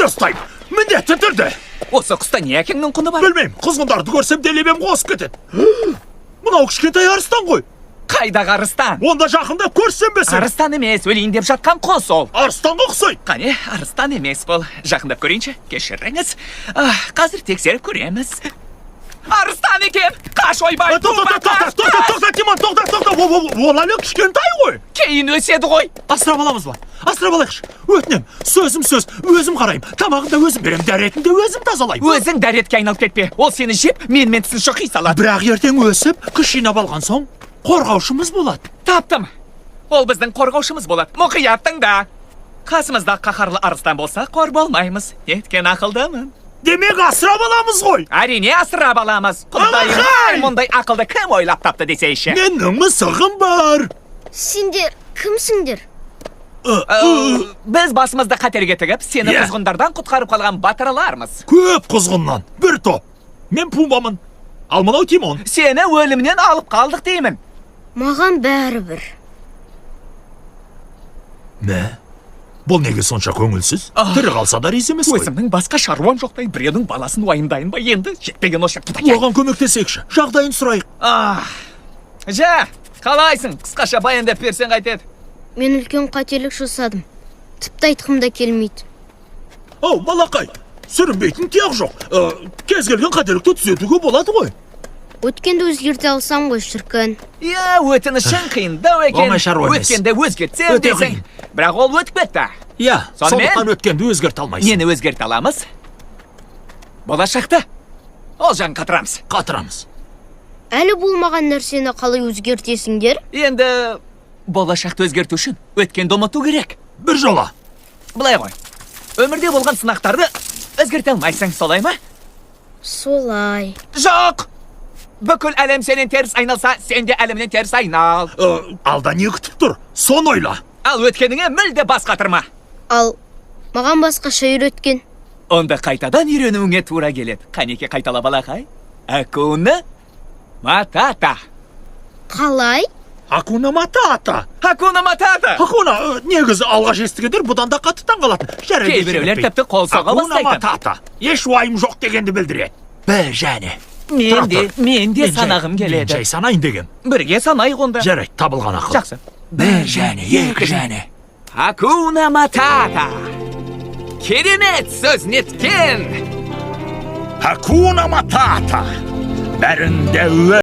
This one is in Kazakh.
Міндетті ұстайым. Міндетті түрде. Осы құста не әкеңнің құны бар? Білмеймін, қызғындарды көрсем делебем қосып кетеді. Мынау кішкентай арыстан ғой. Қайдағы арыстан? Онда жақындап көрсенбесін. Арыстан емес, өлейін деп жатқан құс ол. Арыстанға ұқсайды. Қане, арыстан емес бұл. Жақындап көрейінші, кешіріңіз. Қазір тексеріп көреміз. Арыстан екен, қаш ойбай. Тоқта, Тимон, тоқта. Ол әлі кішкентай ғой. Кейін өседі ғой. Асырап аламыз ба? Асырап алайықшы. Өтінем, сөз, өзім қарайым. Тамағында өзім берем, дәретінде өзім тазалайым. Өзің дәретке айналып кетпе. Ол сені жеп, менімен тісін шұқи салады. Бірақ ертең өсіп, күш жинап алған соң, қорғаушымыз болады. Таптым. Ол біздің қорғаушымыз болады. Мұқият тыңда. Қасымызда қаһарлы арыстан болса, қор болмаймыз. Неткен ақылдымын. Демек асырап аламыз ғой. Әрине асырап аламыз. Құдайым, мұндай ақылды кім ойлап тапты десейші? Менің мысығым бар. Сендер кімсіңдер? Біз басымызды қатерге тігіп, сені құзғындардан құтқарып қалған батырлармыз. Көп құзғыннан, бір топ. Мен Пумбамын. Ал мынау Тимон. Сені өлімнен алып қалдық деймін. Маған бәрібір. Мә? Бұл неге сонша көңілсіз? Тірі қалса да рез емес қой. Өзімнің басқа шаруам жоқтай, біреудің баласын уайымдайын ба енді? Жетпеген осы құдай. Оған көмектесекші, жағдайын сұрайық. Жа, қалайсың? Қысқаша баяндап берсең қайтеді. Мен үлкен қателік жасадым. Тіпті айтқым да келмейді. Ау, малақай, сүрінбейтін тияқ жоқ. Кез келген қателікті түзетуге болады ғой. Өткенді өзгерте алсам ғой, шіркін. Өтінішің қиындау екен. Оңай шаруа емес. Өткенді өзгертсем десең. Бірақ ол өтіп кетті. Сондықтан өткенді өзгерте алмайсың. Нені өзгерте аламыз? Болашақты. Ол жағын қатырамыз. Әлі болмаған нәрсені қалай өзгертесіңдер? Енді болашақты өзгерту үшін өткенді ұмыту керек. Бір жола. Былай ғой. Өмірде болған сынақтарды өзгерте алмайсың, солай ма? Солай. Жоқ! Бүкіл әлем сенен теріс айналса, сен де әлемнен теріс айнал. Алда не күтіп тұр? Сон ойла. Ал өткеніңе мүлде бас қатырма. Ал маған басқаша үйреткен. Онда қайтадан үйренуіңе тура келеді. Қанеке қайтала балақай? Акуна Матата. Қалай? Акуна Матата. Акуна Матата. Акуна, негізі алғаш естігендер бұдан да қаттыдан қалатын. Кейбіреулер тіпті қол соға бастайтын. Акуна Матата. Еш уайым жоқ дегенді білдіреді. Және. Мен де санағым келеді. Жай санайын деген. Бірге санайық онда. Жарайды, табылған ақыл. Жақсы. Бір және, екі және. Акуна Матата. Керемет сөз неткен. Акуна Матата. Бәрінде